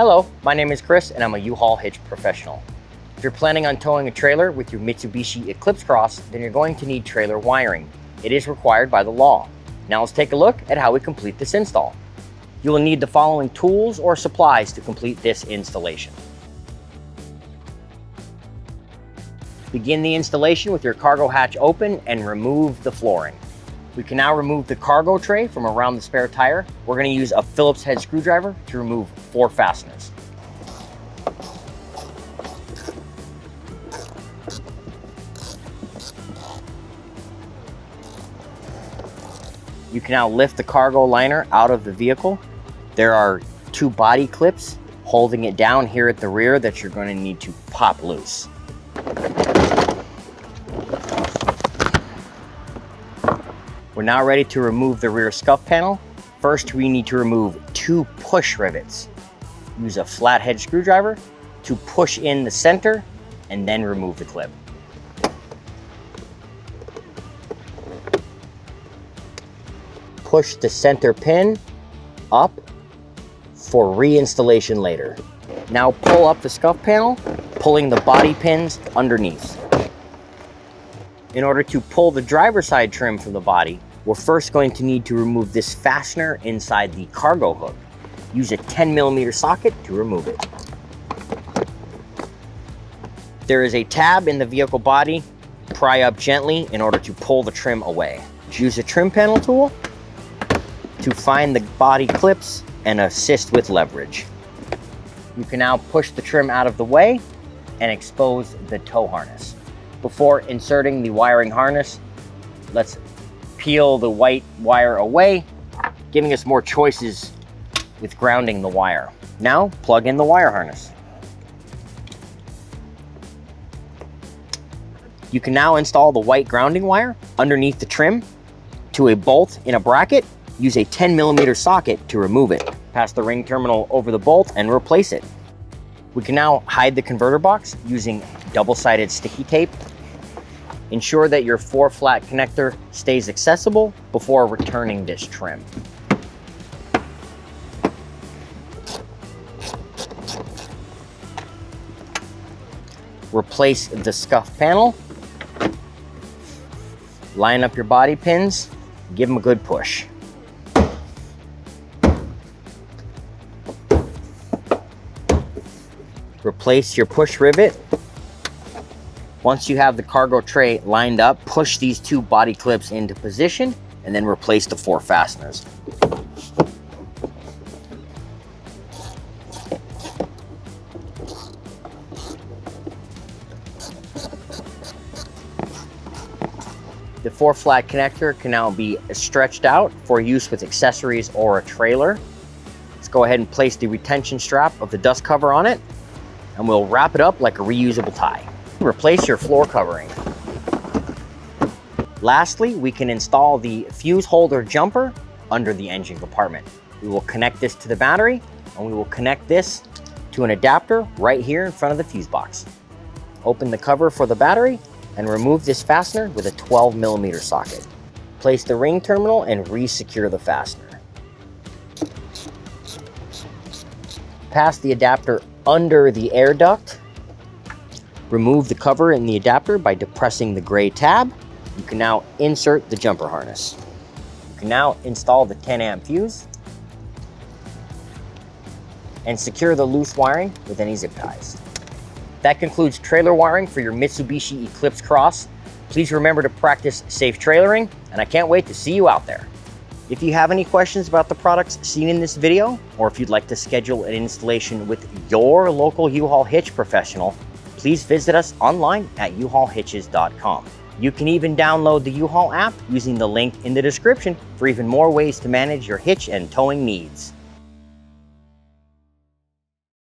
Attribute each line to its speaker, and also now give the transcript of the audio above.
Speaker 1: Hello, my name is Chris and I'm a U-Haul hitch professional. If you're planning on towing a trailer with your Mitsubishi Eclipse Cross, then you're going to need trailer wiring. It is required by the law. Now let's take a look at how we complete this install. You will need the following tools or supplies to complete this installation. Begin the installation with your cargo hatch open and remove the flooring. We can now remove the cargo tray from around the spare tire. We're going to use a Phillips head screwdriver to remove 4 fasteners. You can now lift the cargo liner out of the vehicle. There are 2 body clips holding it down here at the rear that you're going to need to pop loose. We're now ready to remove the rear scuff panel. First, we need to remove 2 push rivets. Use a flathead screwdriver to push in the center and then remove the clip. Push the center pin up for reinstallation later. Now pull up the scuff panel, pulling the body pins underneath. In order to pull the driver's side trim from the body, we're first going to need to remove this fastener inside the cargo hook. Use a 10mm socket to remove it. There is a tab in the vehicle body. Pry up gently in order to pull the trim away. Use a trim panel tool to find the body clips and assist with leverage. You can now push the trim out of the way and expose the tow harness. Before inserting the wiring harness, let's peel the white wire away, giving us more choices with grounding the wire. Now, plug in the wire harness. You can now install the white grounding wire underneath the trim to a bolt in a bracket. Use a 10mm socket to remove it. Pass the ring terminal over the bolt and replace it. We can now hide the converter box using double-sided sticky tape. Ensure that your 4-flat connector stays accessible before returning this trim. Replace the scuff panel. Line up your body pins. Give them a good push. Replace your push rivet. Once you have the cargo tray lined up, push these 2 body clips into position and then replace the 4 fasteners. The 4-flat connector can now be stretched out for use with accessories or a trailer. Let's go ahead and place the retention strap of the dust cover on it, and we'll wrap it up like a reusable tie. Replace your floor covering. Lastly, we can install the fuse holder jumper under the engine compartment. We will connect this to the battery, and we will connect this to an adapter right here in front of the fuse box. Open the cover for the battery and remove this fastener with a 12mm socket. Place the ring terminal and re-secure the fastener. Pass the adapter under the air duct. Remove the cover in the adapter by depressing the gray tab. You can now insert the jumper harness. You can now install the 10-amp fuse and secure the loose wiring with any zip ties. That concludes trailer wiring for your Mitsubishi Eclipse Cross. Please remember to practice safe trailering, and I can't wait to see you out there. If you have any questions about the products seen in this video, or if you'd like to schedule an installation with your local U-Haul hitch professional, please visit us online at uhaulhitches.com. You can even download the U-Haul app using the link in the description for even more ways to manage your hitch and towing needs.